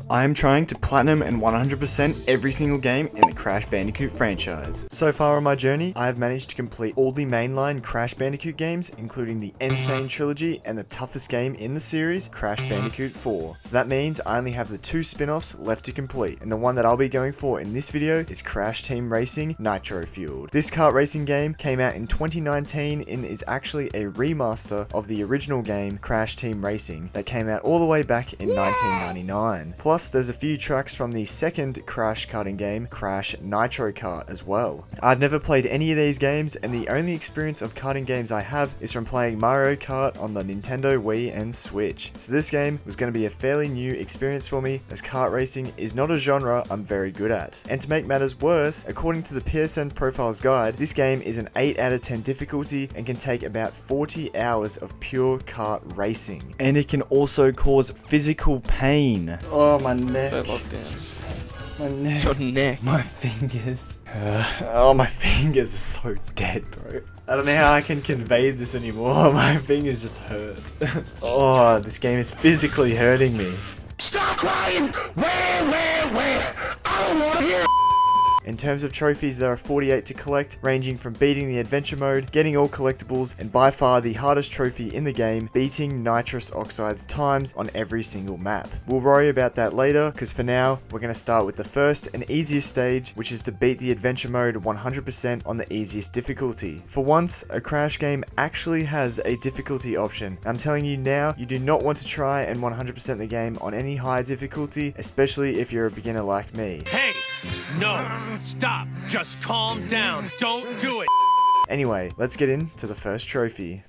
I am trying to platinum and 100% every single game in the Crash Bandicoot franchise. So far on my journey, I have managed to complete all the mainline Crash Bandicoot games, including the N. Sane Trilogy and the toughest game in the series, Crash Bandicoot 4. So that means I only have the 2 spin-offs left to complete, and the one that I'll be going for in this video is Crash Team Racing Nitro Fueled. This kart racing game came out in 2019 and is actually a remaster of the original game Crash Team Racing that came out all the way back in 1999. Plus, there's a few tracks from the second Crash karting game, Crash Nitro Kart, as well. I've never played any of these games, and the only experience of karting games I have is from playing Mario Kart on the Nintendo Wii and Switch. So this game was going to be a fairly new experience for me, as kart racing is not a genre I'm very good at. And to make matters worse, according to the PSN Profiles Guide, this game is an 8 out of 10 difficulty and can take about 40 hours of pure kart racing. And it can also cause physical pain. Oh, my neck. My neck. Your neck. My fingers. Oh, my fingers are so dead, bro. I don't know how I can convey this anymore. My fingers just hurt. Oh, this game is physically hurting me. Stop crying! Where? I don't want to hear. In terms of trophies, there are 48 to collect, ranging from beating the adventure mode, getting all collectibles, and by far the hardest trophy in the game, beating Nitrous Oxide's times on every single map. We'll worry about that later, because for now, we're going to start with the first and easiest stage, which is to beat the adventure mode 100% on the easiest difficulty. For once, a Crash game actually has a difficulty option. I'm telling you now, you do not want to try and 100% the game on any high difficulty, especially if you're a beginner like me. Hey! No! Stop! Just calm down! Don't do it! Anyway, let's get into the first trophy.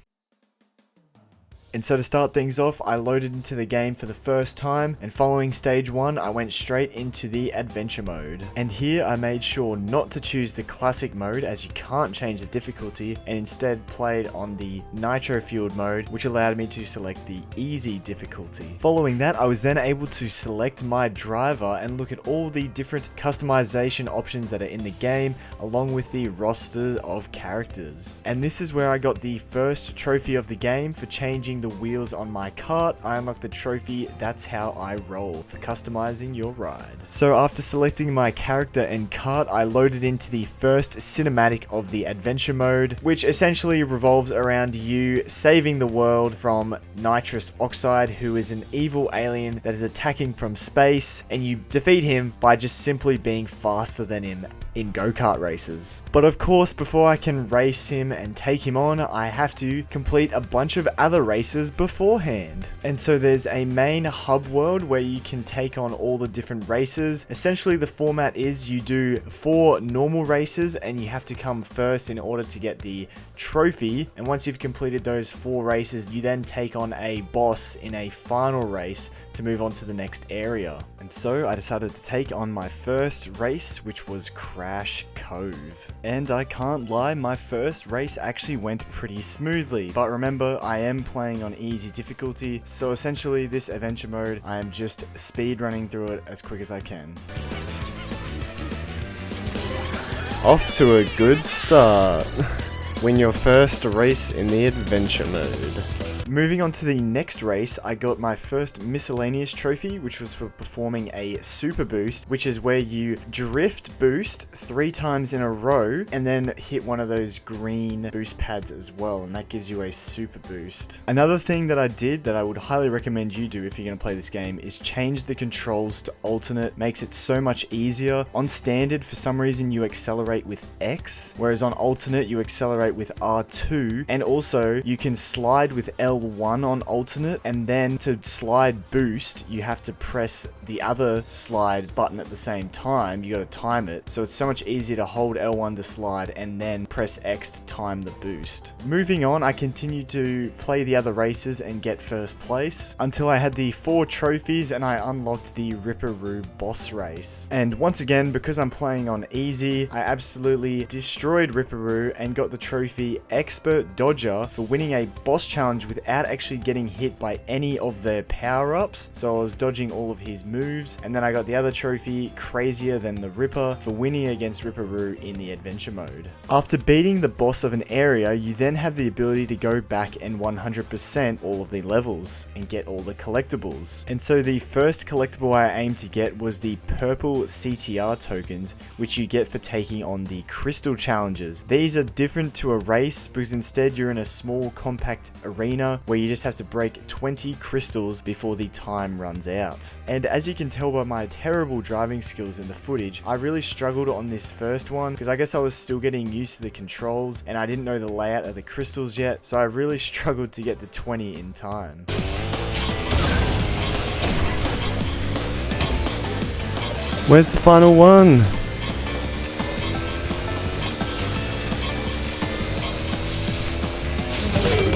And so to start things off, I loaded into the game for the first time, and following stage 1, I went straight into the adventure mode. And here I made sure not to choose the classic mode, as you can't change the difficulty, and instead played on the nitro fueled mode, which allowed me to select the easy difficulty. Following that, I was then able to select my driver and look at all the different customization options that are in the game, along with the roster of characters. And this is where I got the first trophy of the game for changing the wheels on my kart. I unlocked the trophy That's How I Roll for customizing your ride. So after selecting my character and kart, I loaded into the first cinematic of the adventure mode, which essentially revolves around you saving the world from Nitrous Oxide, who is an evil alien that is attacking from space, and you defeat him by just simply being faster than him in go-kart races. But of course, before I can race him and take him on, I have to complete a bunch of other races beforehand. And so there's a main hub world where you can take on all the different races. Essentially, the format is you do 4 normal races and you have to come first in order to get the trophy. And once you've completed those 4 races, you then take on a boss in a final race to move on to the next area. And so I decided to take on my first race, which was Crash Cove. And I can't lie, my first race actually went pretty smoothly. But remember, I am playing on easy difficulty, so essentially this adventure mode, I am just speed running through it as quick as I can. Off to a good start. Win your first race in the adventure mode. Moving on to the next race, I got my first miscellaneous trophy, which was for performing a super boost, which is where you drift boost 3 times in a row and then hit one of those green boost pads as well, and that gives you a super boost. Another thing that I did that I would highly recommend you do if you're going to play this game is change the controls to alternate. Makes it so much easier. On standard, for some reason you accelerate with X, whereas on alternate you accelerate with R2, and also you can slide with L1 on alternate, and then to slide boost you have to press the other slide button at the same time. You got to time it, so it's so much easier to hold L1 to slide and then press X to time the boost. Moving on, I continued to play the other races and get first place until I had the 4 trophies and I unlocked the Ripperoo boss race. And once again, because I'm playing on easy, I absolutely destroyed Ripperoo and got the trophy Expert Dodger for winning a boss challenge with without actually getting hit by any of their power-ups, so I was dodging all of his moves. And then I got the other trophy, Crazier Than the Ripper, for winning against Ripperoo in the adventure mode. After beating the boss of an area, you then have the ability to go back and 100% all of the levels and get all the collectibles. And so the first collectible I aimed to get was the purple CTR tokens, which you get for taking on the crystal challenges. These are different to a race because instead you're in a small compact arena where you just have to break 20 crystals before the time runs out. And as you can tell by my terrible driving skills in the footage, I really struggled on this first one because I guess I was still getting used to the controls and I didn't know the layout of the crystals yet, so I really struggled to get the 20 in time. Where's the final one?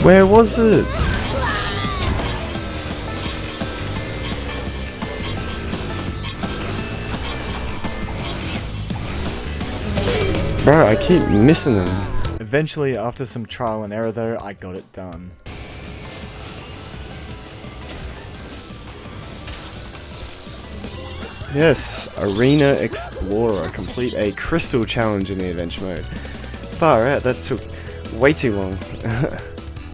Where was it? Bro, I keep missing them. Eventually, after some trial and error though, I got it done. Yes, Arena Explorer. Complete a crystal challenge in the adventure mode. Far out, that took way too long.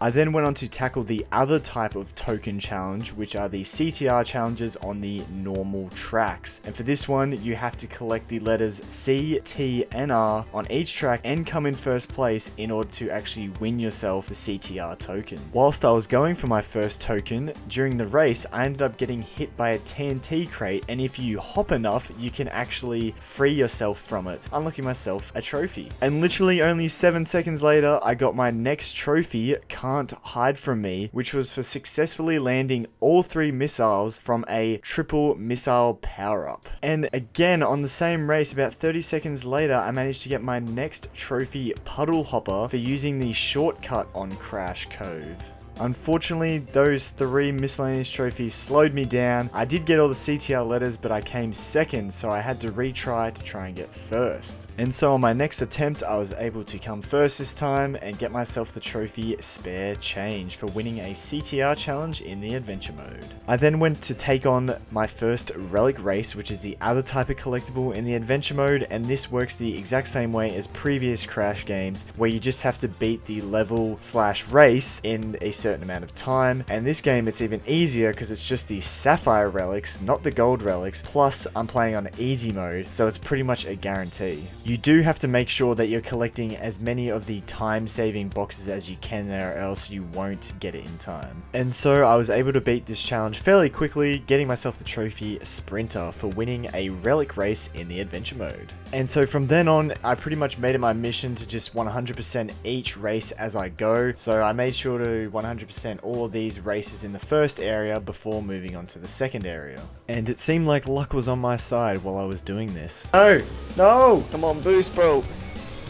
I then went on to tackle the other type of token challenge, which are the CTR challenges on the normal tracks. And for this one, you have to collect the letters C, T, and R on each track and come in first place in order to actually win yourself the CTR token. Whilst I was going for my first token, during the race, I ended up getting hit by a TNT crate, and if you hop enough, you can actually free yourself from it, unlocking myself a trophy. And literally only 7 seconds later, I got my next trophy, Can't Hide From Me, which was for successfully landing all 3 missiles from a triple missile power-up. And again, on the same race, about 30 seconds later, I managed to get my next trophy, Puddle Hopper, for using the shortcut on Crash Cove. Unfortunately, those 3 miscellaneous trophies slowed me down. I did get all the CTR letters, but I came second, so I had to retry to try and get first. And so on my next attempt, I was able to come first this time and get myself the trophy Spare Change for winning a CTR challenge in the adventure mode. I then went to take on my first Relic Race, which is the other type of collectible in the adventure mode, and this works the exact same way as previous Crash games, where you just have to beat the level/race in a certain amount of time. And this game, it's even easier because it's just the sapphire relics, not the gold relics, plus I'm playing on easy mode, so it's pretty much a guarantee. You do have to make sure that you're collecting as many of the time-saving boxes as you can there, or else you won't get it in time. And so I was able to beat this challenge fairly quickly, getting myself the trophy Sprinter for winning a Relic Race in the adventure mode. And so from then on, I pretty much made it my mission to just 100% each race as I go. So I made sure to 100% all of these races in the first area before moving on to the second area. And it seemed like luck was on my side while I was doing this. No! No! Come on, boost, bro.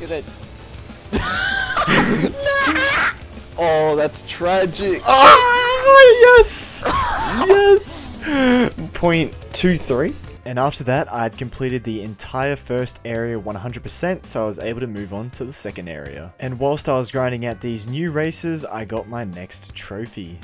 Get it. Oh, that's tragic. Oh, yes! Yes! 0.23. And after that, I had completed the entire first area 100%, so I was able to move on to the second area. And whilst I was grinding out these new races, I got my next trophy.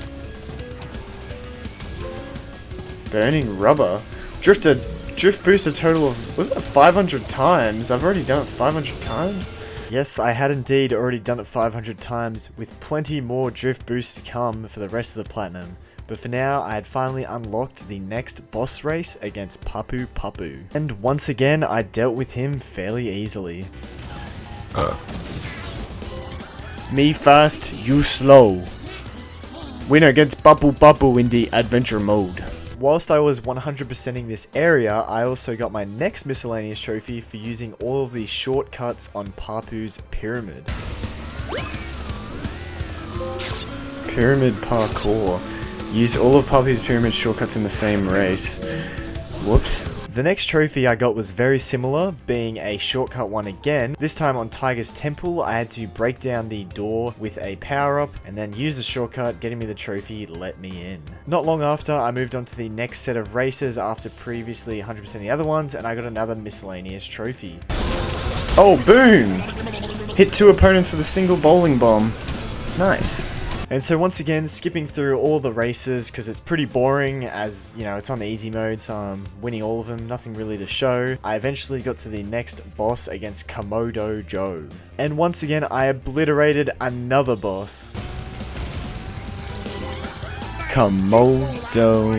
Burning Rubber. Drift boost a total of, was it 500 times? I've already done it 500 times? Yes, I had indeed already done it 500 times, with plenty more drift boosts to come for the rest of the platinum. But for now, I had finally unlocked the next boss race against Papu Papu. And once again, I dealt with him fairly easily. Me fast, you slow. Win against Papu Papu in the adventure mode. Whilst I was 100%ing this area, I also got my next miscellaneous trophy for using all of the shortcuts on Papu's pyramid. Pyramid parkour. Use all of Papu's pyramid shortcuts in the same race. Whoops. The next trophy I got was very similar, being a shortcut one again. This time on Tiger's Temple, I had to break down the door with a power-up and then use the shortcut, getting me the trophy Let Me In. Not long after, I moved on to the next set of races after previously 100% the other ones, and I got another miscellaneous trophy. Oh, boom! Hit 2 opponents with a single bowling bomb. Nice. And so once again, skipping through all the races because it's pretty boring, as you know, it's on easy mode, so I'm winning all of them, nothing really to show. I eventually got to the next boss against Komodo Joe. And once again, I obliterated another boss. Komodo.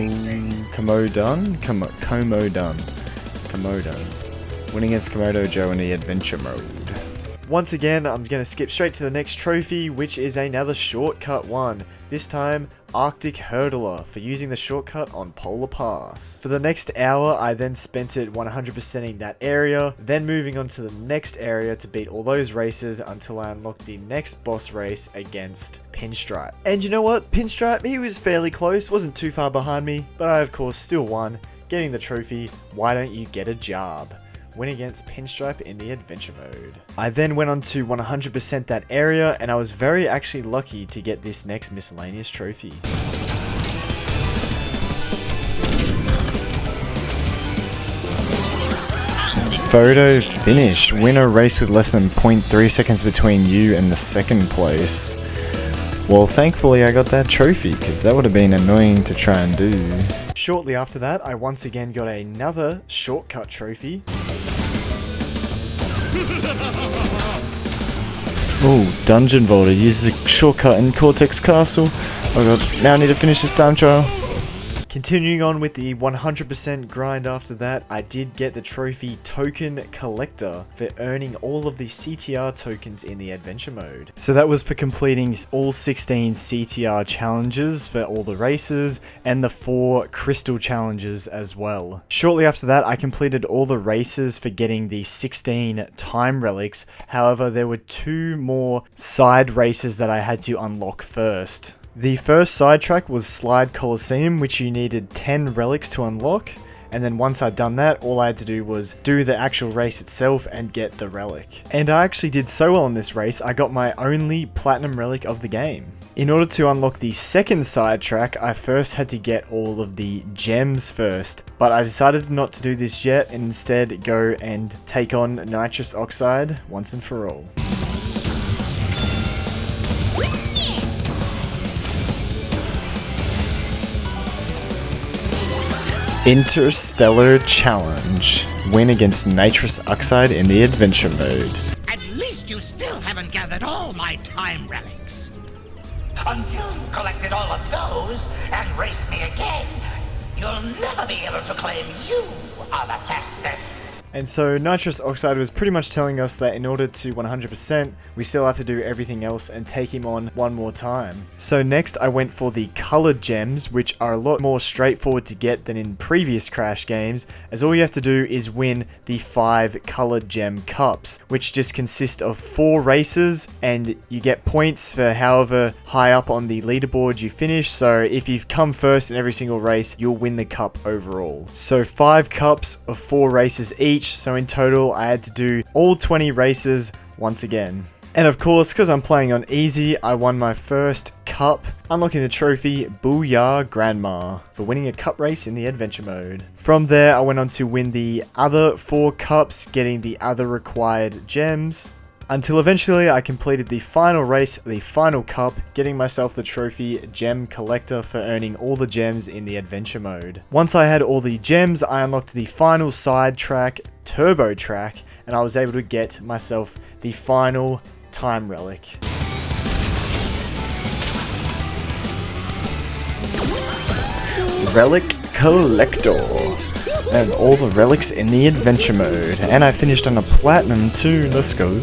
Winning against Komodo Joe in the adventure mode. Once again, I'm going to skip straight to the next trophy, which is another shortcut one. This time, Arctic Hurdler, for using the shortcut on Polar Pass. For the next hour, I then spent it 100%ing that area, then moving on to the next area to beat all those races until I unlocked the next boss race against Pinstripe. And you know what? Pinstripe, he was fairly close, wasn't too far behind me, but I of course still won, getting the trophy, Why Don't You Get a Job? Win against Pinstripe in the adventure mode. I then went on to 100% that area, and I was very actually lucky to get this next miscellaneous trophy. Photo finish. Win a race with less than 0.3 seconds between you and the second place. Well, thankfully I got that trophy, because that would have been annoying to try and do. Shortly after that, I once again got another shortcut trophy. Oh, Dungeon Vaulter uses a shortcut in Cortex Castle. Oh god, now I need to finish this time trial. Continuing on with the 100% grind after that, I did get the trophy Token Collector for earning all of the CTR tokens in the adventure mode. So that was for completing all 16 CTR challenges for all the races and the 4 crystal challenges as well. Shortly after that, I completed all the races for getting the 16 time relics. However, there were 2 more side races that I had to unlock first. The first sidetrack was Slide Coliseum, which you needed 10 relics to unlock, and then once I'd done that, all I had to do was do the actual race itself and get the relic. And I actually did so well in this race, I got my only platinum relic of the game. In order to unlock the second sidetrack, I first had to get all of the gems first, but I decided not to do this yet and instead go and take on nitrous oxide once and for all. Interstellar Challenge. Win against nitrous oxide in the adventure mode. At least you still haven't gathered all my time relics. Until you've collected all of those and race me again, you'll never be able to claim you are the fastest. And so nitrous oxide was pretty much telling us that in order to 100%, we still have to do everything else and take him on one more time. So next I went for the colored gems, which are a lot more straightforward to get than in previous Crash games, as all you have to do is win the 5 colored gem cups, which just consist of 4 races, and you get points for however high up on the leaderboard you finish. So if you've come first in every single race, you'll win the cup overall. So 5 cups of 4 races each. So in total, I had to do all 20 races once again. And of course, because I'm playing on easy, I won my first cup, unlocking the trophy Booyah Grandma for winning a cup race in the adventure mode. From there, I went on to win the other 4 cups, getting the other required gems, until eventually I completed the final race, the final cup, getting myself the trophy Gem Collector for earning all the gems in the adventure mode. Once I had all the gems, I unlocked the final side track, Turbo Track, and I was able to get myself the final time relic. Relic Collector. And all the relics in the adventure mode. And I finished on a platinum too, let's go.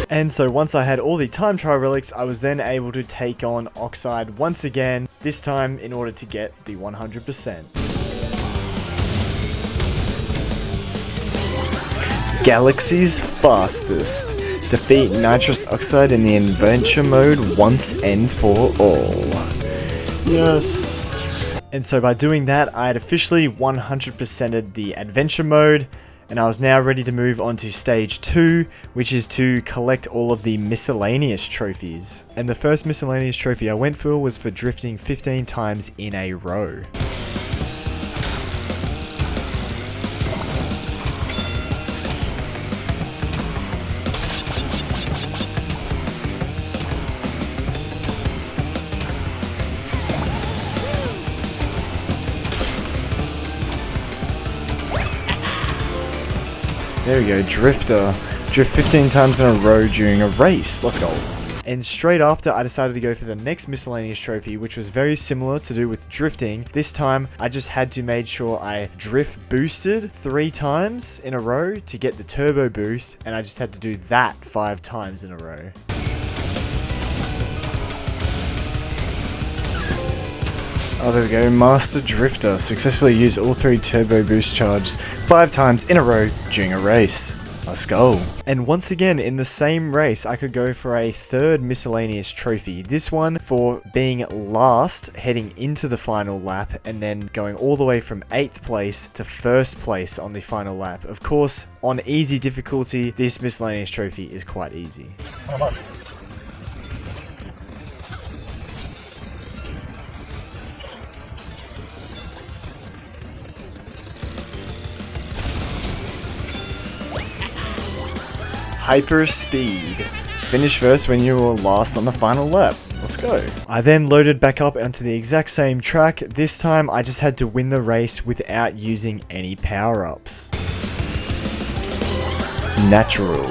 And so once I had all the time trial relics, I was then able to take on Oxide once again, this time in order to get the 100%. Galaxy's fastest. Defeat nitrous oxide in the adventure mode once and for all. Yes. And so by doing that, I had officially 100%ed the adventure mode, and I was now ready to move on to stage 2, which is to collect all of the miscellaneous trophies. And the first miscellaneous trophy I went for was for drifting 15 times in a row. There we go, Drifter. Drift 15 times in a row during a race. Let's go. And straight after, I decided to go for the next miscellaneous trophy, which was very similar to do with drifting. This time, I just had to make sure I drift boosted 3 times in a row to get the turbo boost, and I just had to do that 5 times in a row. Oh, there we go, Master Drifter. Successfully used all 3 turbo boost charges 5 times in a row during a race. Let's go. And once again, in the same race, I could go for a 3rd miscellaneous trophy. This one for being last, heading into the final lap, and then going all the way from 8th place to 1st place on the final lap. Of course, on easy difficulty, this miscellaneous trophy is quite easy. Hyper Speed. Finish first when you were last on the final lap. Let's go. I then loaded back up onto the exact same track. This time I just had to win the race without using any power-ups. Natural.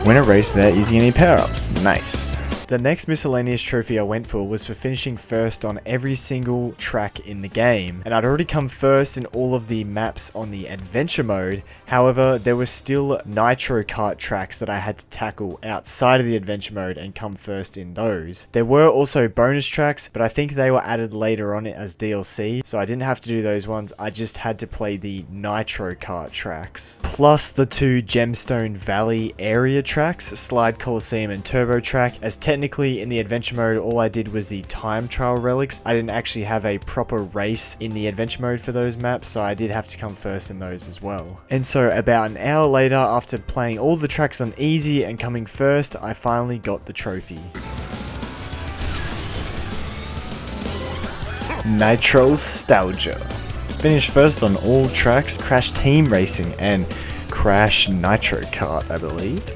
Win a race without using any power-ups. Nice. The next miscellaneous trophy I went for was for finishing first on every single track in the game, and I'd already come first in all of the maps on the adventure mode. However, there were still nitro kart tracks that I had to tackle outside of the adventure mode and come first in those. There were also bonus tracks, but I think they were added later on as DLC, so I didn't have to do those ones. I just had to play the nitro kart tracks, plus the 2 Gemstone Valley area tracks, Slide Coliseum and Turbo Track, as technically in the adventure mode all I did was the time trial relics. I didn't actually have a proper race in the adventure mode for those maps, so I did have to come first in those as well. And so about an hour later, after playing all the tracks on easy and coming first, I finally got the trophy. Nitrostalgia. Finished first on all tracks, Crash Team Racing and Crash Nitro Kart, I believe.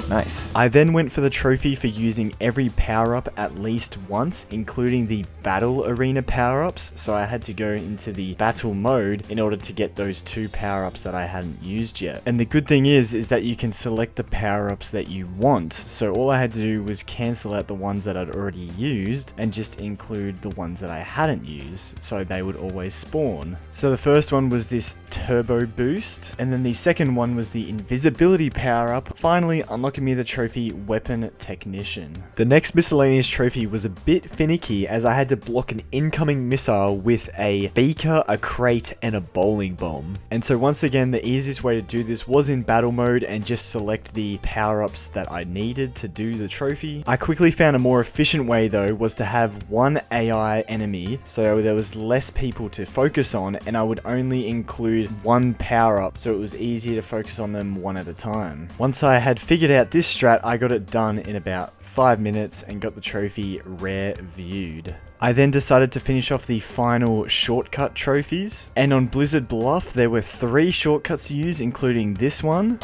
Nice. I then went for the trophy for using every power-up at least once, including the battle arena power-ups, so I had to go into the battle mode in order to get those 2 power-ups that I hadn't used yet. And the good thing is that you can select the power-ups that you want, so all I had to do was cancel out the ones that I'd already used and just include the ones that I hadn't used, so they would always spawn. So the first one was this turbo boost, and then the second one was the invisibility power-up, finally unlocking me the trophy Weapon Technician. The next miscellaneous trophy was a bit finicky as I had to block an incoming missile with a beaker, a crate, and a bowling bomb. And so once again, the easiest way to do this was in battle mode and just select the power-ups that I needed to do the trophy. I quickly found a more efficient way though was to have 1 AI enemy, so there was less people to focus on, and I would only include 1 power-up so it was easier to focus on them one at a time. Once I had figured out this strat, I got it done in about 5 minutes and got the trophy Rare Viewed. I then decided to finish off the final shortcut trophies, and on Blizzard Bluff there were 3 shortcuts to use, including this one,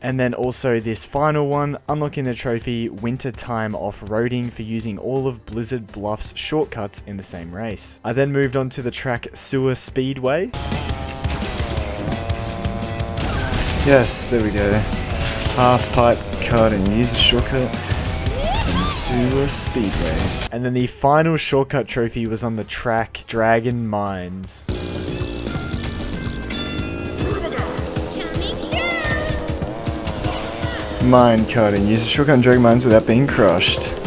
and then also this final one, unlocking the trophy Wintertime Off-Roading for using all of Blizzard Bluff's shortcuts in the same race. I then moved on to the track Sewer Speedway. Yes, there we go. Half pipe cut and use a shortcut in Sewer Speedway. And then the final shortcut trophy was on the track Dragon Mines. Mine cut and use a shortcut in Dragon Mines without being crushed.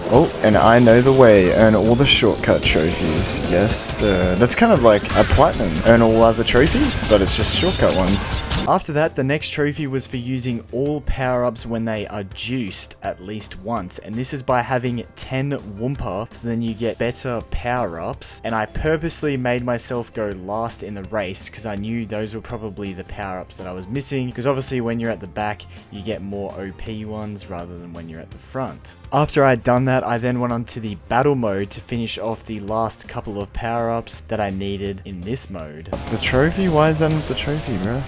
Oh, and I know the way. Earn all the shortcut trophies. Yes, sir. That's kind of like a platinum. Earn all other trophies, but it's just shortcut ones. After that, the next trophy was for using all power-ups when they are juiced at least once, and this is by having 10 Wumpa, so then you get better power-ups, and I purposely made myself go last in the race because I knew those were probably the power-ups that I was missing, because obviously when you're at the back, you get more OP ones rather than when you're at the front. After I'd done that, I then went on to the battle mode to finish off the last couple of power-ups that I needed in this mode. The trophy? Why is that not the trophy, bro?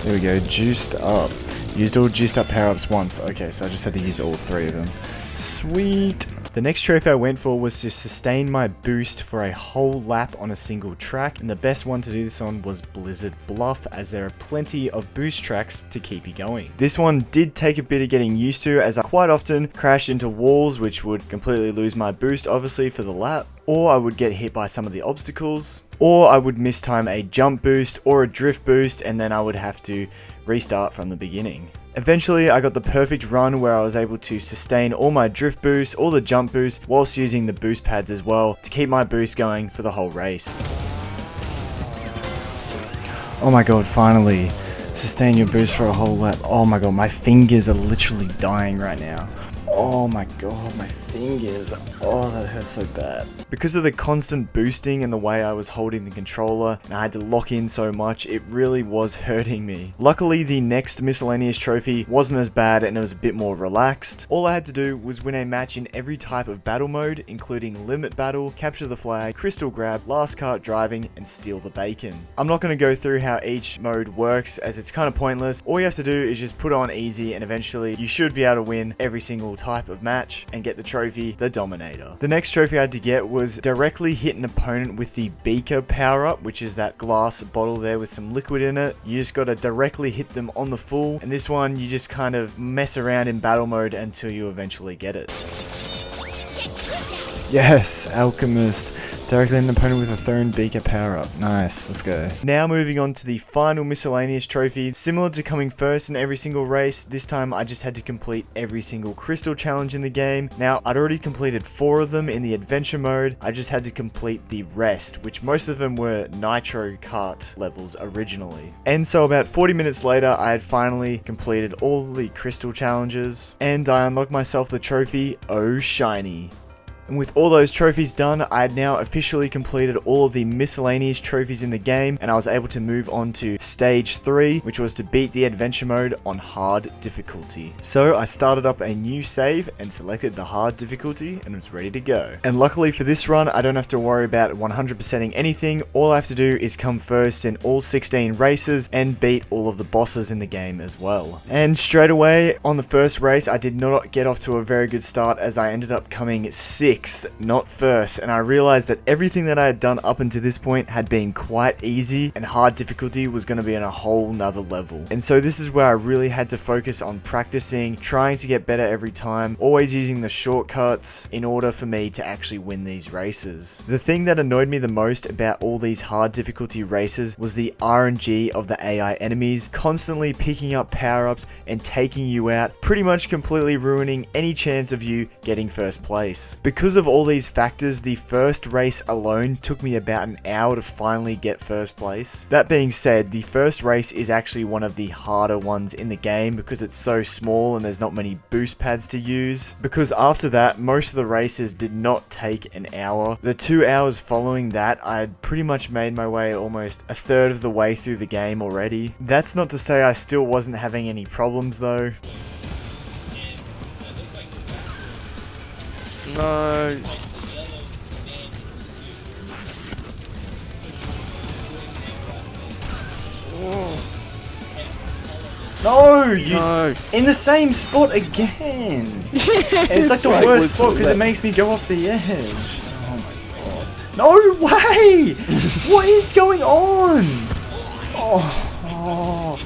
There we go, juiced up. Used all juiced up power-ups once. Okay, so I just had to use all 3 of them. Sweet. The next trophy I went for was to sustain my boost for a whole lap on a single track, and the best one to do this on was Blizzard Bluff, as there are plenty of boost tracks to keep you going. This one did take a bit of getting used to, as I quite often crashed into walls, which would completely lose my boost obviously for the lap, or I would get hit by some of the obstacles, or I would mistime a jump boost or a drift boost, and then I would have to restart from the beginning. Eventually, I got the perfect run where I was able to sustain all my drift boosts, all the jump boosts, whilst using the boost pads as well to keep my boost going for the whole race. Oh my god, finally. Sustain your boost for a whole lap. Oh my god, my fingers are literally dying right now. Oh my god, my fingers. Oh, that hurts so bad. Because of the constant boosting and the way I was holding the controller and I had to lock in so much, it really was hurting me. Luckily, the next miscellaneous trophy wasn't as bad and it was a bit more relaxed. All I had to do was win a match in every type of battle mode, including limit battle, capture the flag, crystal grab, last cart driving, and steal the bacon. I'm not going to go through how each mode works, as it's kind of pointless. All you have to do is just put on easy, and eventually you should be able to win every single type of match and get the trophy, the Dominator. The next trophy I had to get was directly hit an opponent with the Beaker power up, which is that glass bottle there with some liquid in it. You just got to directly hit them on the full, and this one you just kind of mess around in battle mode until you eventually get it. Yes, Alchemist. Directly hit an opponent with a Thorn Beaker power up. Nice, let's go. Now moving on to the final miscellaneous trophy. Similar to coming first in every single race, this time I just had to complete every single crystal challenge in the game. Now, I'd already completed 4 of them in the adventure mode. I just had to complete the rest, which most of them were Nitro Kart levels originally. And so about 40 minutes later, I had finally completed all the crystal challenges, and I unlocked myself the trophy, Oh Shiny. And with all those trophies done, I had now officially completed all of the miscellaneous trophies in the game, and I was able to move on to stage 3, which was to beat the adventure mode on hard difficulty. So I started up a new save and selected the hard difficulty and was ready to go. And luckily for this run, I don't have to worry about 100%ing anything. All I have to do is come first in all 16 races and beat all of the bosses in the game as well. And straight away on the first race, I did not get off to a very good start, as I ended up coming 6th, not first, and I realized that everything that I had done up until this point had been quite easy, and hard difficulty was going to be on a whole nother level. And so this is where I really had to focus on practicing, trying to get better every time, always using the shortcuts in order for me to actually win these races. The thing that annoyed me the most about all these hard difficulty races was the RNG of the AI enemies, constantly picking up power-ups and taking you out, pretty much completely ruining any chance of you getting first place. Because of all these factors, the first race alone took me about an hour to finally get first place. That being said, the first race is actually one of the harder ones in the game because it's so small and there's not many boost pads to use. Because after that, most of the races did not take an hour. The 2 hours following that, I had pretty much made my way almost a third of the way through the game already. That's not to say I still wasn't having any problems though. No. No, you No. in the same spot again. And it's like the Right, worst spot because it left. makes me go off the edge. Oh my god. No way! What is going on? Oh,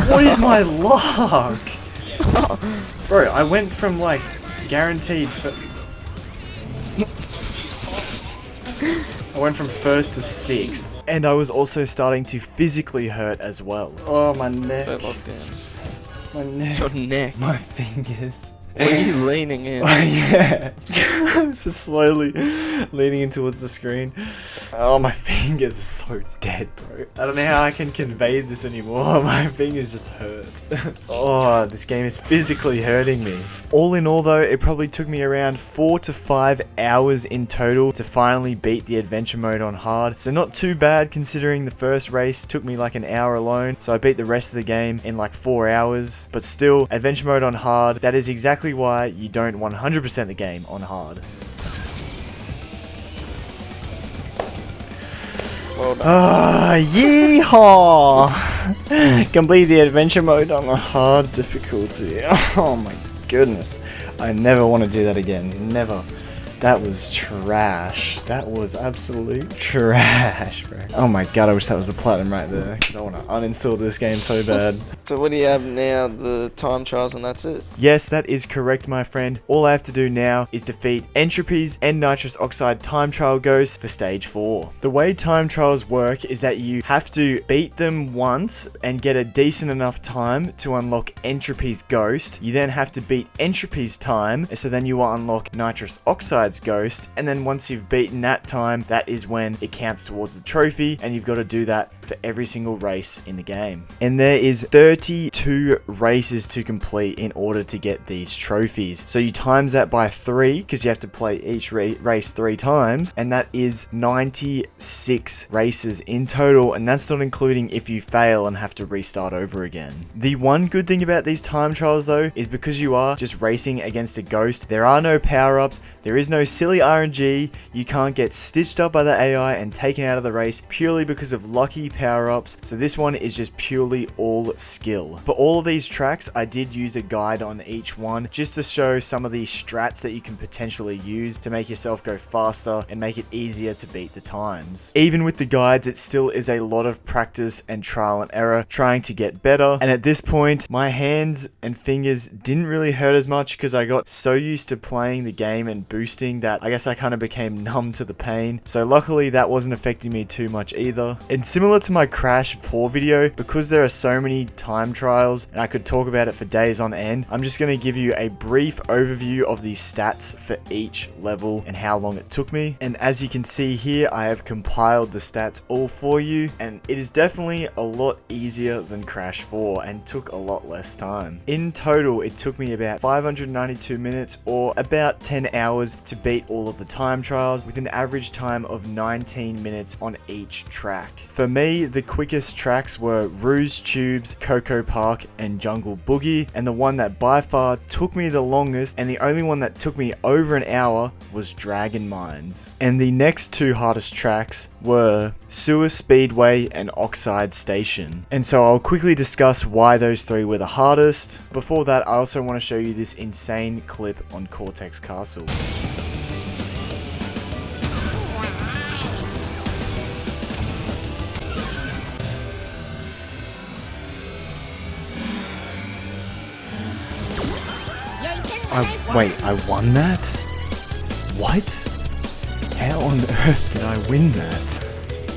what is my luck? Bro, I went from like guaranteed I went from first to 6th, and I was also starting to physically hurt as well. Oh, my neck. Don't lock down. My neck. Your neck. My fingers. What are you leaning in? Yeah. Just slowly leaning in towards the screen. Oh, my fingers are so dead, bro. I don't know how I can convey this anymore. My fingers just hurt. Oh, this game is physically hurting me. All in all though, it probably took me around 4 to 5 hours in total to finally beat the adventure mode on hard. So not too bad considering the first race took me like an hour alone. So I beat the rest of the game in like 4 hours. But still, adventure mode on hard, that is exactly why you don't 100% the game on hard. Well done. Ah, yeehaw! Complete the adventure mode on a hard difficulty. Oh my goodness. I never want to do that again. Never. That was trash. That was absolute trash, bro. Oh my god, I wish that was the platinum right there, because I want to uninstall this game so bad. So what do you have now? The time trials and that's it? Yes, that is correct, my friend. All I have to do now is defeat Entropies and Nitrous Oxide time trial ghosts for stage 4. The way time trials work is that you have to beat them once and get a decent enough time to unlock Entropy's ghost. You then have to beat Entropy's time, so then you will unlock Nitrous Oxide's ghost, and then once you've beaten that time, that is when it counts towards the trophy, and you've got to do that for every single race in the game. And there is 32 races to complete in order to get these trophies. So you times that by 3, because you have to play each race 3 times, and that is 96 races in total, and that's not including if you fail and have to restart over again. The one good thing about these time trials though is because you are just racing against a ghost, there are no power-ups, there is no silly RNG, you can't get stitched up by the AI and taken out of the race purely because of lucky power-ups, so this one is just purely all skill. For all of these tracks, I did use a guide on each one just to show some of the strats that you can potentially use to make yourself go faster and make it easier to beat the times. Even with the guides, it still is a lot of practice and trial and error trying to get better, and at this point, my hands and fingers didn't really hurt as much because I got so used to playing the game and boosting that I guess I kind of became numb to the pain, so luckily that wasn't affecting me too much either. And similar to my Crash 4 video, because there are so many time trials and I could talk about it for days on end, I'm just going to give you a brief overview of the stats for each level and how long it took me. And as you can see here, I have compiled the stats all for you, and it is definitely a lot easier than Crash 4 and took a lot less time. In total, it took me about 592 minutes or about 10 hours to beat all of the time trials with an average time of 19 minutes on each track. For me, the quickest tracks were Rouge Tubes, Coco Park, and Jungle Boogie, and the one that by far took me the longest and the only one that took me over an hour was Dragon Mines. And the next 2 hardest tracks were Sewer Speedway and Oxide Station. And so I'll quickly discuss why those 3 were the hardest. Before that, I also want to show you this insane clip on Cortex Castle. Wait, I won that? What? How on earth did I win that?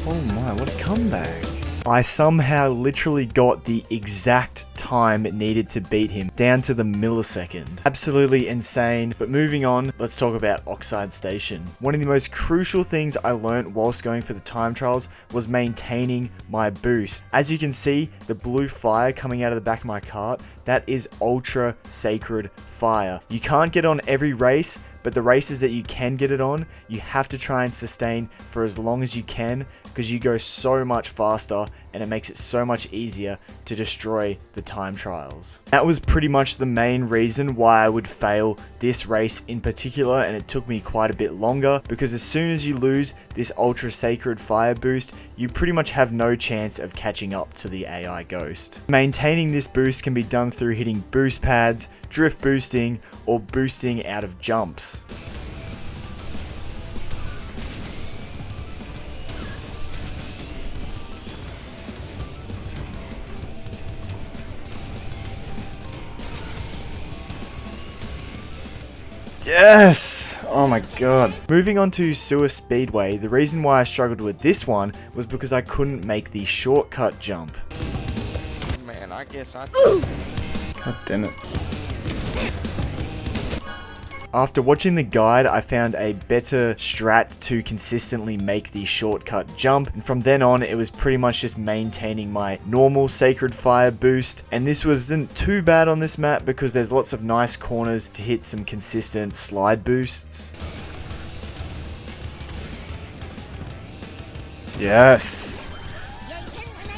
Oh my, what a comeback. I somehow literally got the exact time needed to beat him, down to the millisecond. Absolutely insane, but moving on, let's talk about Oxide Station. One of the most crucial things I learnt whilst going for the time trials was maintaining my boost. As you can see, the blue fire coming out of the back of my cart, that is ultra sacred fire. You can't get on every race, but the races that you can get it on, you have to try and sustain for as long as you can, because you go so much faster and it makes it so much easier to destroy the time trials. That was pretty much the main reason why I would fail this race in particular, and it took me quite a bit longer, because as soon as you lose this ultra sacred fire boost, you pretty much have no chance of catching up to the AI ghost. Maintaining this boost can be done through hitting boost pads, drift boosting, or boosting out of jumps. Yes! Oh my god. Moving on to Sewer Speedway, the reason why I struggled with this one was because I couldn't make the shortcut jump. Man, I guess I... God damn it. After watching the guide, I found a better strat to consistently make the shortcut jump, and from then on it was pretty much just maintaining my normal Sacred Fire boost, and this wasn't too bad on this map because there's lots of nice corners to hit some consistent slide boosts. Yes!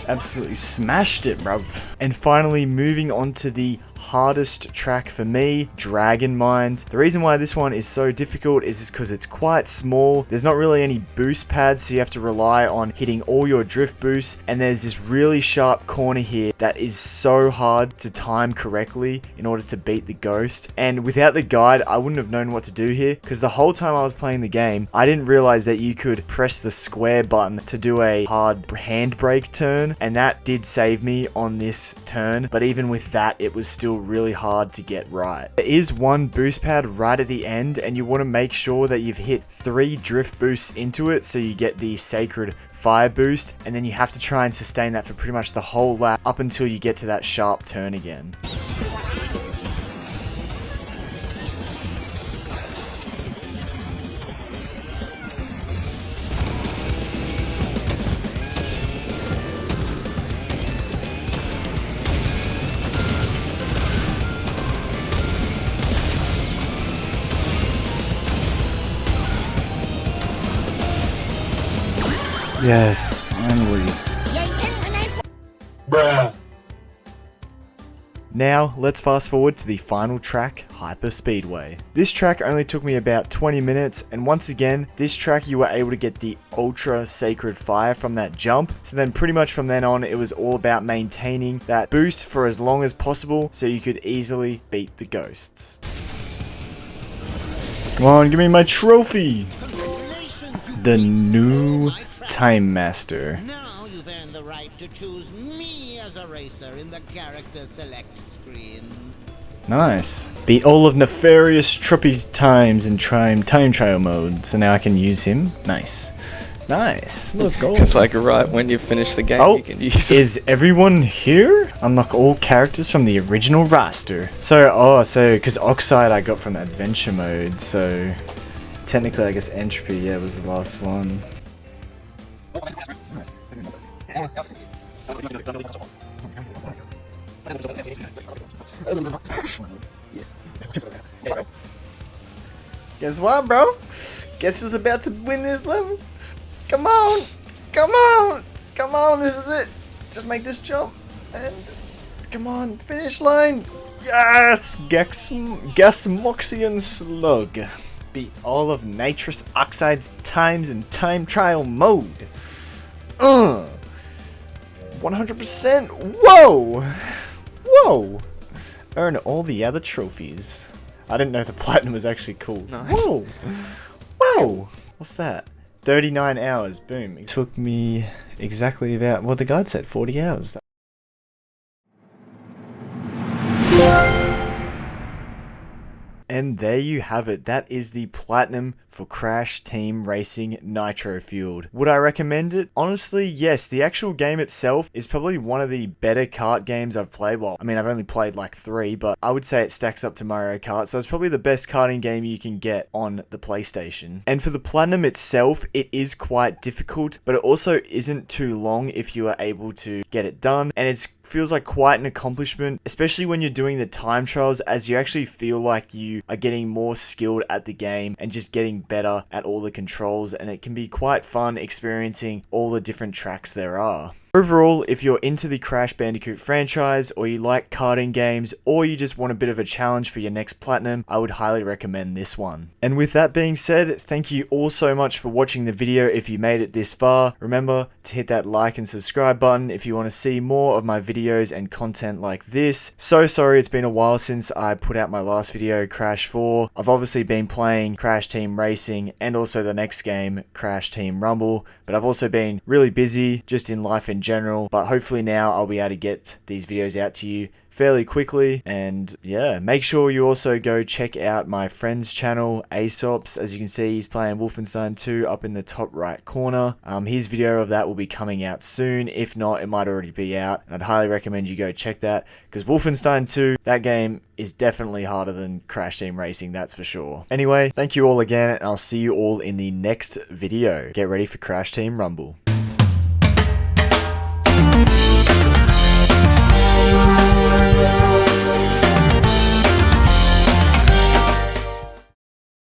Absolutely smashed it, bruv. And finally, moving on to the hardest track for me, Dragon Mines. The reason why this one is so difficult is because it's quite small. There's not really any boost pads, so you have to rely on hitting all your drift boosts, and there's this really sharp corner here that is so hard to time correctly in order to beat the ghost. And without the guide, I wouldn't have known what to do here, because the whole time I was playing the game, I didn't realize that you could press the square button to do a hard handbrake turn, and that did save me on this turn, but even with that, it was still really hard to get right. There is one boost pad right at the end, and you want to make sure that you've hit 3 drift boosts into it so you get the sacred fire boost, and then you have to try and sustain that for pretty much the whole lap up until you get to that sharp turn again. Yes, finally. Bruh. Now, let's fast forward to the final track, Hyper Speedway. This track only took me about 20 minutes, and once again, this track you were able to get the Ultra Sacred Fire from that jump, so then pretty much from then on, it was all about maintaining that boost for as long as possible, so you could easily beat the ghosts. Come on, give me my trophy! The new Time Master. Now you've earned the right to choose me as a racer in the character select screen. Nice. Beat all of Nefarious Truppy's times in time trial mode, so now I can use him. Nice. Nice. Let's go. It's like right when you finish the game, Oh, you can use it. is everyone here? Unlock all characters from the original roster. So, because Oxide I got from Adventure mode, so technically I guess Entropy, yeah, was the last one. Guess what, bro? Guess who's about to win this level? Come on! Come on! Come on, this is it! Just make this jump, and come on, finish line! Yes! Gasmoxian Slug. Beat all of Nitrous Oxide's times in time trial mode. 100%! Whoa! Whoa! Earn all the other trophies. I didn't know the platinum was actually cool. Nice. Whoa! Whoa! What's that? 39 hours. Boom. It took me exactly about, well, the guide said 40 hours. And there you have it. That is the platinum for Crash Team Racing Nitro Fueled. Would I recommend it? Honestly, yes. The actual game itself is probably one of the better kart games I've played. Well, I mean, I've only played like 3, but I would say it stacks up to Mario Kart. So it's probably the best karting game you can get on the PlayStation. And for the platinum itself, it is quite difficult, but it also isn't too long if you are able to get it done. And it feels like quite an accomplishment, especially when you're doing the time trials, as you actually feel like you are getting more skilled at the game and just getting better at all the controls, and it can be quite fun experiencing all the different tracks there are. Overall, if you're into the Crash Bandicoot franchise, or you like karting games, or you just want a bit of a challenge for your next platinum, I would highly recommend this one. And with that being said, thank you all so much for watching the video if you made it this far. Remember to hit that like and subscribe button if you want to see more of my videos and content like this. So sorry it's been a while since I put out my last video, Crash 4. I've obviously been playing Crash Team Racing and also the next game, Crash Team Rumble, but I've also been really busy just in life in general, but hopefully now I'll be able to get these videos out to you fairly quickly. And yeah, make sure you also go check out my friend's channel, Aesops. As you can see, he's playing Wolfenstein 2 up in the top right corner. His video of that will be coming out soon. If not, it might already be out, and I'd highly recommend you go check that, because Wolfenstein 2, that game is definitely harder than Crash Team Racing, that's for sure. Anyway, thank you all again, and I'll see you all in the next video. Get ready for Crash Team Rumble.